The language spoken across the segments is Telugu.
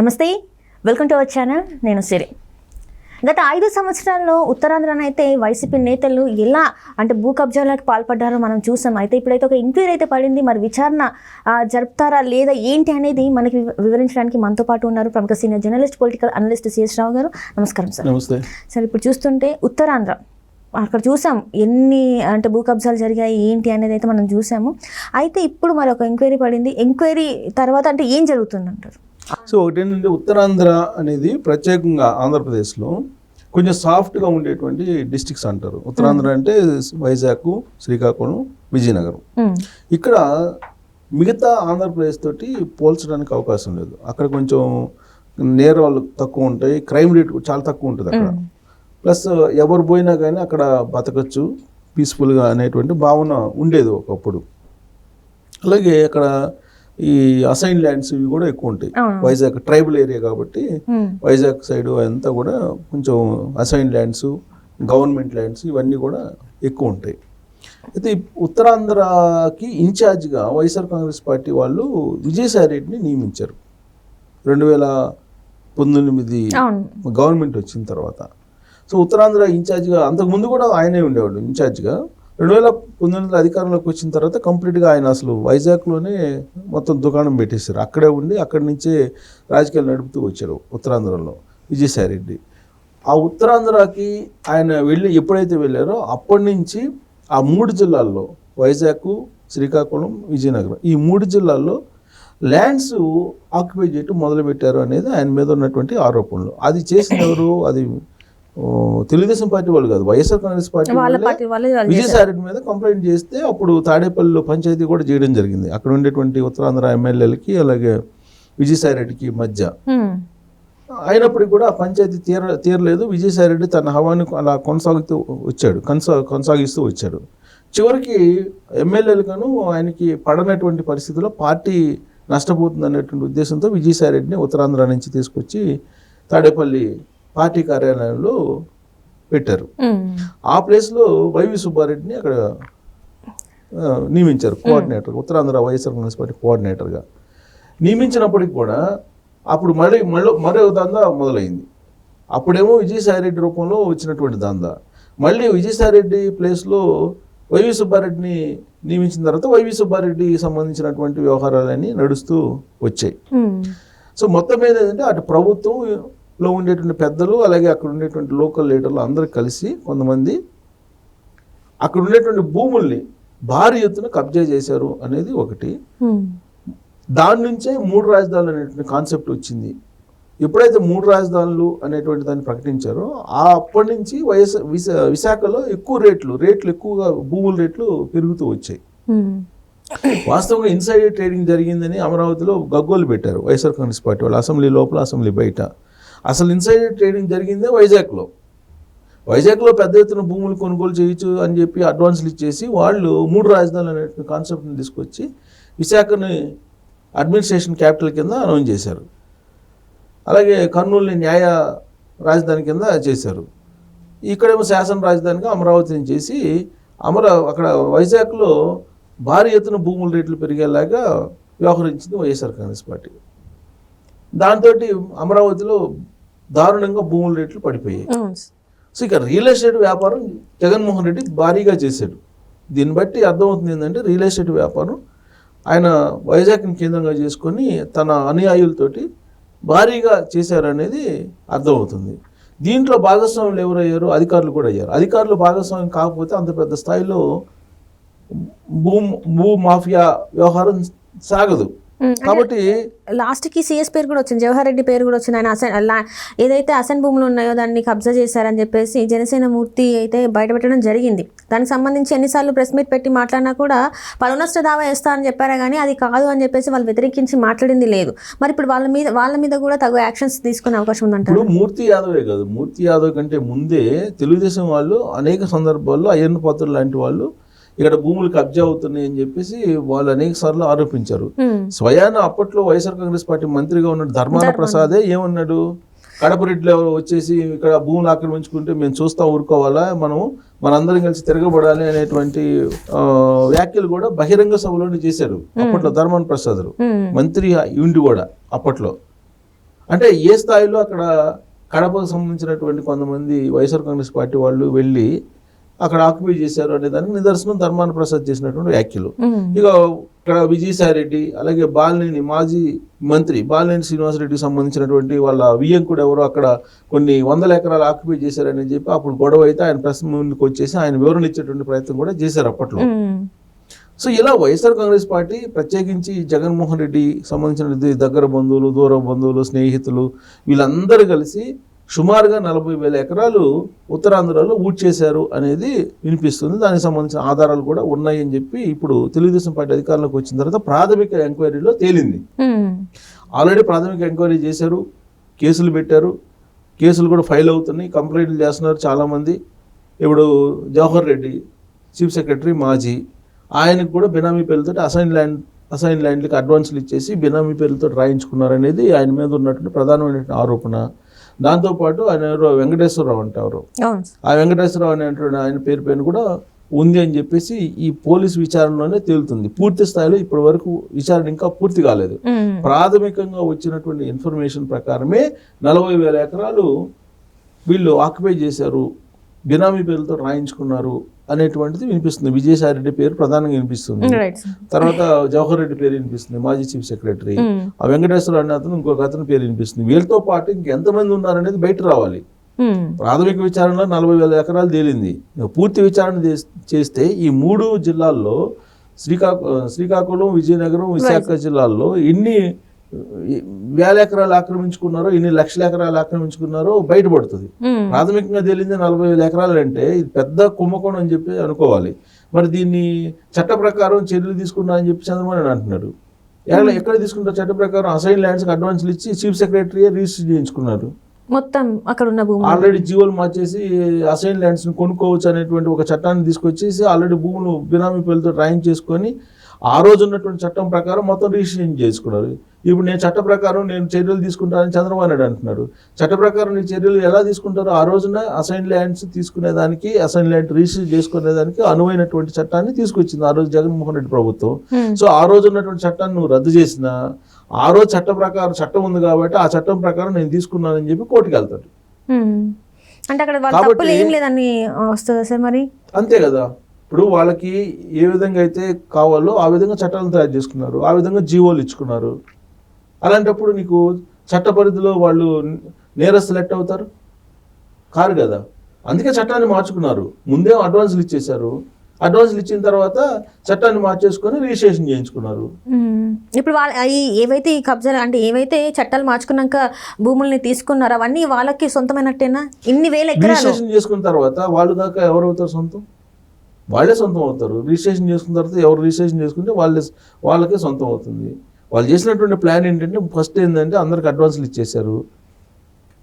నమస్తే, వెల్కమ్ టు అవర్ ఛానల్. నేను సిరి. గత 5 సంవత్సరాల్లో ఉత్తరాంధ్రనైతే వైసీపీ నేతలు ఎలా అంటే భూ కబ్జాలకు పాల్పడ్డారో మనం చూసాం. అయితే ఇప్పుడైతే ఒక ఎంక్వైరీ అయితే పడింది. మరి విచారణ జరుపుతారా లేదా ఏంటి అనేది మనకి వివరించడానికి మనతో పాటు ఉన్నారు ప్రముఖ senior journalist, political analyst CS Rao garu. నమస్కారం సార్. నమస్తే సార్, ఇప్పుడు చూస్తుంటే ఉత్తరాంధ్ర అక్కడ చూసాం ఎన్ని అంటే భూ కబ్జాలు జరిగాయి ఏంటి అనేది అయితే మనం చూసాము. అయితే ఇప్పుడు మరి ఒక ఎంక్వైరీ పడింది. ఎంక్వైరీ తర్వాత అంటే ఏం జరుగుతుంది అంటారు? సో ఒకటి ఏంటంటే, ఉత్తరాంధ్ర అనేది ప్రత్యేకంగా ఆంధ్రప్రదేశ్లో కొంచెం సాఫ్ట్గా ఉండేటువంటి డిస్ట్రిక్ట్స్ అంటారు. ఉత్తరాంధ్ర అంటే వైజాగ్, శ్రీకాకుళం, విజయనగరం. ఇక్కడ మిగతా ఆంధ్రప్రదేశ్ తోటి పోల్చడానికి అవకాశం లేదు. అక్కడ కొంచెం నేరాలు తక్కువ ఉంటాయి, క్రైమ్ రేట్ చాలా తక్కువ ఉంటుంది అక్కడ. ప్లస్ ఎవరు పోయినా కానీ అక్కడ బతకచ్చు పీస్ఫుల్గా అనేటువంటి భావన ఉండేది ఒకప్పుడు. అలాగే అక్కడ ఈ అసైన్ ల్యాండ్స్ ఇవి కూడా ఎక్కువ ఉంటాయి. వైజాగ్ ట్రైబల్ ఏరియా కాబట్టి వైజాగ్ సైడ్ అంతా కూడా కొంచెం అసైన్ ల్యాండ్స్, గవర్నమెంట్ ల్యాండ్స్ ఇవన్నీ కూడా ఎక్కువ ఉంటాయి. అయితే ఉత్తరాంధ్రకి ఇన్ఛార్జ్గా వైఎస్ఆర్ కాంగ్రెస్ పార్టీ వాళ్ళు విజయసాయి రెడ్డిని నియమించారు 2019 గవర్నమెంట్ వచ్చిన తర్వాత. సో ఉత్తరాంధ్ర ఇన్ఛార్జ్గా అంతకుముందు కూడా ఆయనే ఉండేవాడు ఇన్ఛార్జ్గా. 2019 అధికారంలోకి వచ్చిన తర్వాత కంప్లీట్గా ఆయన అసలు వైజాగ్లోనే మొత్తం దుకాణం పెట్టేశారు. అక్కడే ఉండి అక్కడి నుంచే రాజకీయాలు నడుపుతూ వచ్చారు ఉత్తరాంధ్రలో విజయసాయి రెడ్డి. ఆ ఉత్తరాంధ్రకి ఆయన ఎప్పుడైతే వెళ్ళారో అప్పటి నుంచి ఆ 3 జిల్లాల్లో వైజాగ్, శ్రీకాకుళం, విజయనగరం ఈ 3 జిల్లాల్లో ల్యాండ్స్ ఆక్యుపై చేయటం మొదలుపెట్టారు అనేది ఆయన మీద ఉన్నటువంటి ఆరోపణలు. అది చేసిన ఎవరు? అది తెలుగుదేశం పార్టీ వాళ్ళు కాదు, వైఎస్ఆర్ కాంగ్రెస్ పార్టీ విజయసాయి రెడ్డి మీద కంప్లైంట్ చేస్తే అప్పుడు తాడేపల్లిలో పంచాయతీ కూడా చేయడం జరిగింది. అక్కడ ఉండేటువంటి ఉత్తరాంధ్ర ఎమ్మెల్యేలకి అలాగే విజయసాయి రెడ్డికి మధ్య. అయినప్పటికీ కూడా ఆ పంచాయతీ తీరలేదు. విజయసాయి రెడ్డి తన హవాను అలా కొనసాగిస్తూ వచ్చాడు. చివరికి ఎమ్మెల్యేలకను ఆయనకి పడనటువంటి పరిస్థితుల్లో పార్టీ నష్టపోతుంది అనేటువంటి ఉద్దేశంతో విజయసాయి రెడ్డిని ఉత్తరాంధ్ర నుంచి తీసుకొచ్చి తాడేపల్లి పార్టీ కార్యాలయంలో పెట్టారు. ఆ ప్లేస్లో వైవి సుబ్బారెడ్డిని అక్కడ నియమించారు కోఆర్డినేటర్, ఉత్తరాంధ్ర వైఎస్ఆర్ కాంగ్రెస్ పార్టీ కోఆర్డినేటర్గా. నియమించినప్పటికి కూడా అప్పుడు మరో దందా మొదలైంది. అప్పుడేమో విజయసాయి రెడ్డి రూపంలో వచ్చినటువంటి దందా. మళ్ళీ విజయసాయి రెడ్డి ప్లేస్లో వైవి సుబ్బారెడ్డిని నియమించిన తర్వాత వైవి సుబ్బారెడ్డికి సంబంధించినటువంటి వ్యవహారాలన్నీ నడుస్తూ వచ్చాయి. సో మొత్తం మీద ఏంటంటే అటు ప్రభుత్వంలో ఉండేటువంటి పెద్దలు అలాగే అక్కడ ఉండేటువంటి లోకల్ లీడర్లు అందరూ కలిసి కొంతమంది అక్కడ ఉండేటువంటి భూముల్ని భారీ ఎత్తున కబ్జా చేశారు అనేది ఒకటి. దాని నుంచే 3 రాజధానులు అనేటువంటి కాన్సెప్ట్ వచ్చింది. ఎప్పుడైతే 3 రాజధానులు అనేటువంటి దాన్ని ప్రకటించారో అప్పటి నుంచి విశాఖలో ఎక్కువ రేట్లు ఎక్కువగా భూముల రేట్లు పెరుగుతూ వచ్చాయి. వాస్తవంగా ఇన్సైడర్ ట్రేడింగ్ జరిగిందని అమరావతిలో గగ్గోలు పెట్టారు వైఎస్ఆర్ కాంగ్రెస్ పార్టీ వాళ్ళు, అసెంబ్లీ లోపల అసెంబ్లీ బయట. అసలు ఇన్సైడర్ ట్రేడింగ్ జరిగిందే వైజాగ్లో పెద్ద ఎత్తున భూములు కొనుగోలు చేయొచ్చు అని చెప్పి అడ్వాన్స్లు ఇచ్చేసి వాళ్ళు 3 రాజధానులు అనేటువంటి కాన్సెప్ట్ని తీసుకొచ్చి విశాఖని అడ్మినిస్ట్రేషన్ క్యాపిటల్ కింద అనౌన్స్ చేశారు. అలాగే కర్నూలుని న్యాయ రాజధాని కింద చేశారు. ఇక్కడేమో శాసన రాజధానిగా అమరావతిని చేసి అక్కడ వైజాగ్లో భారీ ఎత్తున భూముల రేట్లు పెరిగేలాగా వ్యవహరించింది వైఎస్ఆర్ కాంగ్రెస్ పార్టీ. దాంతో అమరావతిలో దారుణంగా భూముల రేట్లు పడిపోయాయి. సో ఇక రియల్ ఎస్టేట్ వ్యాపారం జగన్మోహన్ రెడ్డి భారీగా చేశాడు. దీన్ని బట్టి అర్థమవుతుంది ఏంటంటే రియల్ ఎస్టేట్ వ్యాపారం ఆయన వైజాగ్ని కేంద్రంగా చేసుకొని తన అనుయాయులతోటి భారీగా చేశారనేది అర్థమవుతుంది. దీంట్లో భాగస్వాములు ఎవరయ్యారు? అధికారులు కూడా అయ్యారు. అధికారులు భాగస్వామ్యం కాకపోతే అంత పెద్ద స్థాయిలో భూ మాఫియా వ్యవహారం సాగదు. కాబట్టి లాస్ట్కి సిఎస్ పేరు కూడా వచ్చింది, జవహర్ రెడ్డి పేరు కూడా వచ్చింది. ఆయన ఏదైతే అసైన్ భూములు ఉన్నాయో దాన్ని కబ్జా చేశారని చెప్పేసి జనసేన మూర్తి అయితే బయటపెట్టడం జరిగింది. దానికి సంబంధించి ఎన్నిసార్లు ప్రెస్ మీట్ పెట్టి మాట్లాడినా కూడా పరునష్ట దావా వేస్తారని చెప్పారా కానీ అది కాదు అని చెప్పేసి వాళ్ళు వ్యతిరేకించి మాట్లాడింది లేదు. మరి ఇప్పుడు వాళ్ళ మీద కూడా తగు యాక్షన్స్ తీసుకునే అవకాశం ఉందంటారు? మూర్తి యాదవే కాదు, మూర్తి యాదవ్ కంటే ముందే తెలుగుదేశం వాళ్ళు అనేక సందర్భాల్లో అయ్యన్న పాత్రులు లాంటి వాళ్ళు ఇక్కడ భూములు కబ్జా అవుతున్నాయి అని చెప్పేసి వాళ్ళు అనేక సార్లు ఆరోపించారు. స్వయాన అప్పట్లో వైఎస్ఆర్ కాంగ్రెస్ పార్టీ మంత్రిగా ఉన్న ధర్మాన ప్రసాదే ఏమన్నాడు? కడప రెడ్డిలో వచ్చేసి ఇక్కడ భూములు ఆక్రమించుకుంటే మేము చూస్తాం ఊరుకోవాలా, మనందరం కలిసి తిరగబడాలి అనేటువంటి వ్యాఖ్యలు కూడా బహిరంగ సభలోనే చేశారు అప్పట్లో ధర్మాన ప్రసాద్ మంత్రి ఉండి కూడా అప్పట్లో. అంటే ఏ స్థాయిలో అక్కడ కడపకు సంబంధించినటువంటి కొంతమంది వైఎస్ఆర్ కాంగ్రెస్ పార్టీ వాళ్ళు వెళ్ళి అక్కడ ఆక్యుపై చేశారు అనే దానికి నిదర్శనం ధర్మాన ప్రసాద్ చేసినటువంటి వ్యాఖ్యలు. ఇక ఇక్కడ విజయసాయిరెడ్డి అలాగే బాలినేని మాజీ మంత్రి బాలినేని శ్రీనివాసరెడ్డికి సంబంధించినటువంటి వాళ్ళ వియ్యంకుడు ఎవరో అక్కడ కొన్ని 100 ఎకరాలు ఆక్యుపై చేశారని చెప్పి అప్పుడు గొడవ అయితే ఆయన ప్రెస్ ముందుకు వచ్చేసి ఆయన వివరణ ఇచ్చేటువంటి ప్రయత్నం కూడా చేశారు అప్పట్లో. సో ఇలా వైఎస్ఆర్ కాంగ్రెస్ పార్టీ ప్రత్యేకించి జగన్మోహన్ రెడ్డి సంబంధించిన దగ్గర బంధువులు, దూర బంధువులు, స్నేహితులు వీళ్ళందరూ కలిసి సుమారుగా 40,000 ఎకరాలు ఉత్తరాంధ్రలో చేశారు అనేది వినిపిస్తుంది. దానికి సంబంధించిన ఆధారాలు కూడా ఉన్నాయి అని చెప్పి ఇప్పుడు తెలుగుదేశం పార్టీ అధికారంలోకి వచ్చిన తర్వాత ప్రాథమిక ఎంక్వైరీలో తేలింది. ఆల్రెడీ ప్రాథమిక ఎంక్వైరీ చేశారు, కేసులు పెట్టారు, కేసులు కూడా ఫైల్ అవుతున్నాయి, కంప్లైంట్లు చేస్తున్నారు చాలామంది. ఇప్పుడు జవహర్ రెడ్డి చీఫ్ సెక్రటరీ మాజీ, ఆయనకు కూడా బినామీ పేర్లతో అసైన్ ల్యాండ్లకు అడ్వాన్సులు ఇచ్చేసి బినామీ పేర్లతో రాయించుకున్నారనేది ఆయన మీద ఉన్నటువంటి ప్రధానమైన ఆరోపణ. దాంతోపాటు ఆయన ఎవరో వెంకటేశ్వరరావు అంటారు, ఆ వెంకటేశ్వరరావు అనేటువంటి ఆయన పేరు పైన కూడా ఉంది అని చెప్పేసి ఈ పోలీసు విచారణలోనే తేలుతుంది. పూర్తి స్థాయిలో ఇప్పటి వరకు విచారణ ఇంకా పూర్తి కాలేదు. ప్రాథమికంగా వచ్చినటువంటి ఇన్ఫర్మేషన్ ప్రకారమే 40,000 ఎకరాలు వీళ్ళు ఆక్యుపై చేశారు, బినామీ పేర్లతో రాయించుకున్నారు అనేటువంటిది వినిపిస్తుంది. విజయసాయిరెడ్డి పేరు ప్రధానంగా వినిపిస్తుంది, తర్వాత జవహర్ రెడ్డి పేరు వినిపిస్తుంది మాజీ చీఫ్ సెక్రటరీ, ఆ వెంకటేశ్వర అనే అతను ఇంకొక అతని పేరు వినిపిస్తుంది. వీళ్ళతో పాటు ఇంకెంతమంది ఉన్నారనేది బయట రావాలి. ప్రాథమిక విచారణలో 40,000 ఎకరాలు తేలింది. పూర్తి విచారణ చేస్తే ఈ 3 జిల్లాల్లో శ్రీకాకుళం, విజయనగరం, విశాఖ జిల్లాల్లో ఎన్ని వేల ఎకరాలు ఆక్రమించుకున్నారో, ఎన్ని లక్షల ఎకరాలు ఆక్రమించుకున్నారో బయటపడుతుంది. ప్రాథమికంగా తేలింది 40,000 ఎకరాలు అంటే ఇది పెద్ద కుంభకోణం అని చెప్పి అనుకోవాలి. మరి దీన్ని చట్ట ప్రకారం చర్యలు తీసుకున్నారని చెప్పి చంద్రబాబు నాయుడు అంటున్నారు. ఎక్కడ తీసుకుంటారు? చట్ట ప్రకారం అసైన్ ల్యాండ్స్కి అడ్వాన్సులు ఇచ్చి చీఫ్ సెక్రటరీ రిజిస్టర్ చేయించుకున్నారు. మొత్తం అక్కడ ఉన్న భూమి ఆల్రెడీ జీవోలు మార్చేసి అసైన్ ల్యాండ్స్ని కొనుక్కోవచ్చు అనేటువంటి ఒక చట్టాన్ని తీసుకొచ్చేసి ఆల్రెడీ భూములు బినామీ పేర్లతో రాయించేసుకొని ఆ రోజు ఉన్నటువంటి చట్టం ప్రకారం మొత్తం రిజిస్ట్రేషన్ చేసుకున్నారు. ఇప్పుడు నేను చట్ట ప్రకారం నేను చర్యలు తీసుకుంటానని చంద్రబాబు నాయుడు అంటున్నారు. చట్ట ప్రకారం నీ చర్యలు ఎలా తీసుకుంటారో ఆ రోజున అసైన్ ల్యాండ్స్ తీసుకునేదానికి, అసైన్ ల్యాండ్ రిజిస్టర్ చేసుకునేదానికి అనువైనటువంటి చట్టాన్ని తీసుకొచ్చింది ఆ రోజు జగన్మోహన్ రెడ్డి ప్రభుత్వం. సో ఆ రోజు ఉన్నటువంటి చట్టాన్ని నువ్వు రద్దు చేసినా ఆ రోజు చట్ట ప్రకారం చట్టం ఉంది కాబట్టి ఆ చట్టం ప్రకారం నేను తీసుకున్నానని చెప్పి కోర్టుకు వెళ్తాడు. అంటే అక్కడ తప్పులు ఏం లేదని వస్తుందా సార్? మరి అంతే కదా. ఇప్పుడు వాళ్ళకి ఏ విధంగా అయితే కావాలో ఆ విధంగా చట్టాలను తయారు చేసుకున్నారు, ఆ విధంగా జీవోలు ఇచ్చుకున్నారు. అలాంటప్పుడు నీకు చట్ట పరిధిలో వాళ్ళు నేరస్తులు ఎట్ అవుతారు? కారు కదా. అందుకే చట్టాన్ని మార్చుకున్నారు. ముందే అడ్వాన్సులు ఇచ్చేశారు, అడ్వాన్సులు ఇచ్చిన తర్వాత చట్టాన్ని మార్చేసుకొని రిజిస్ట్రేషన్ చేయించుకున్నారు. ఇప్పుడు వాళ్ళు ఏవైతే ఈ కబ్జాలు అంటే ఏవైతే చట్టాలు మార్చుకున్నాక భూముల్ని తీసుకున్నారో అవన్నీ వాళ్ళకి సొంతమైనట్టేనా? ఇన్ని వేల ఎకరాలు రిజిస్ట్రేషన్ చేసుకున్న తర్వాత వాళ్ళు దాకా ఎవరు అవుతారు సొంతం? వాళ్ళే సొంతం అవుతారు. రిజిస్ట్రేషన్ చేసుకున్న తర్వాత ఎవరు రిజిస్ట్రేషన్ చేసుకుంటే వాళ్ళకే సొంతం అవుతుంది. వాళ్ళు చేసినటువంటి ప్లాన్ ఏంటంటే ఫస్ట్ ఏంటంటే అందరికి అడ్వాన్సులు ఇచ్చేశారు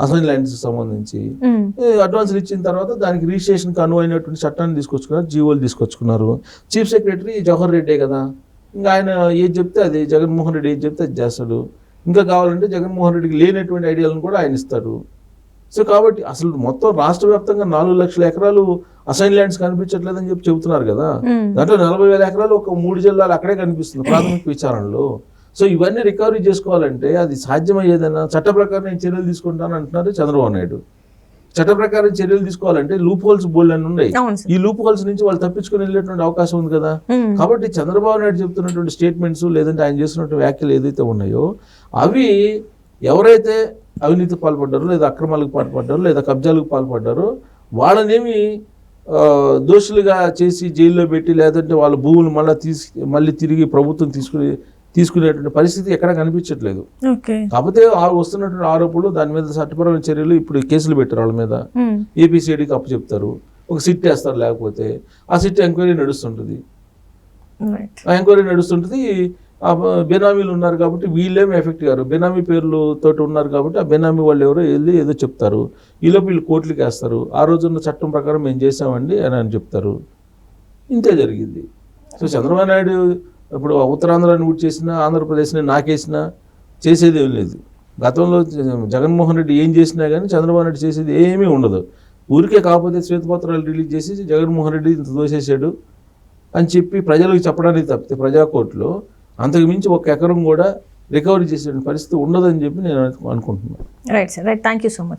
అసైన్ ల్యాండ్స్కి సంబంధించి. అడ్వాన్సులు ఇచ్చిన తర్వాత దానికి రిజిస్ట్రేషన్కి అనువైనటువంటి చట్టాన్ని తీసుకొచ్చుకున్నారు, జీవోలు తీసుకొచ్చుకున్నారు. చీఫ్ సెక్రటరీ జవహర్ రెడ్డే కదా, ఇంకా ఆయన ఏది చెప్తే అది, జగన్మోహన్ రెడ్డి ఏది చెప్తే అది చేస్తాడు. ఇంకా కావాలంటే జగన్మోహన్ రెడ్డికి లేనటువంటి ఐడియాలను కూడా ఆయన ఇస్తాడు. సో కాబట్టి అసలు మొత్తం రాష్ట్ర వ్యాప్తంగా 4 లక్షల ఎకరాలు అసైన్ ల్యాండ్స్ కనిపించట్లేదని చెప్పి చెబుతున్నారు కదా. దాంట్లో 40,000 ఎకరాలు ఒక 3 జిల్లాలు అక్కడే కనిపిస్తుంది ప్రాథమిక విచారణలో. సో ఇవన్నీ రికవరీ చేసుకోవాలంటే అది సాధ్యమయ్యేదన్నా చట్ట ప్రకారం నేను చర్యలు తీసుకుంటాను అంటున్నారు చంద్రబాబు నాయుడు. చట్ట ప్రకారం చర్యలు తీసుకోవాలంటే లూప్ హోల్స్ బోల్డ్ అని ఉన్నాయి. ఈ లూప్ హోల్స్ నుంచి వాళ్ళు తప్పించుకుని వెళ్ళేటువంటి అవకాశం ఉంది కదా. కాబట్టి చంద్రబాబు నాయుడు చెప్తున్నటువంటి స్టేట్మెంట్స్ లేదంటే ఆయన చేస్తున్నటువంటి వ్యాఖ్యలు ఏదైతే ఉన్నాయో అవి ఎవరైతే అవినీతి పాల్పడ్డారో లేదా అక్రమాలకు పాల్పడ్డారో లేదా కబ్జాలకు పాల్పడ్డారో వాళ్ళనేమి దోషులుగా చేసి జైల్లో పెట్టి లేదంటే వాళ్ళ భూములు మళ్ళీ తిరిగి ప్రభుత్వం తీసుకునేటువంటి పరిస్థితి ఎక్కడ కనిపించట్లేదు. కాకపోతే వస్తున్నటువంటి ఆరోపణలు దాని మీద చట్టపరమైన చర్యలు ఇప్పుడు కేసులు పెట్టారు వాళ్ళ మీద, ఏపీసీఐడికి అప్పు చెప్తారు, ఒక సిట్ వేస్తారు, లేకపోతే ఆ సిట్ ఎంక్వైరీ నడుస్తుంటుంది. ఆ ఎంక్వైరీ నడుస్తుంటుంది. ఆ బెనామీలు ఉన్నారు కాబట్టి వీళ్ళేమి ఎఫెక్ట్ గారు, బెనామీ పేర్లతో ఉన్నారు కాబట్టి ఆ బెనామీ వాళ్ళు ఎవరో వెళ్ళి ఏదో చెప్తారు, ఈలోపు వీళ్ళు కోర్టులకు వేస్తారు. ఆ రోజున్న చట్టం ప్రకారం మేము చేసామండి అని చెప్తారు. ఇంతే జరిగింది. సో చంద్రబాబు నాయుడు ఇప్పుడు ఉత్తరాంధ్రాన్ని ఊటి చేసినా ఆంధ్రప్రదేశ్ని నాకేసినా చేసేది ఏం లేదు. గతంలో జగన్మోహన్ రెడ్డి ఏం చేసినా కానీ చంద్రబాబు నాయుడు చేసేది ఏమీ ఉండదు. ఊరికే కాకపోతే శ్వేతపత్రాలు రిలీజ్ చేసి జగన్మోహన్ రెడ్డి ఇంత దోసేసాడు అని చెప్పి ప్రజలకు చెప్పడానికి తప్పితే ప్రజాకోర్టులో అంతకు మించి 1 ఎకరం కూడా రికవరీ చేసే పరిస్థితి ఉండదని చెప్పి నేను అనుకుంటున్నాను. Right sir, right, thank you so much.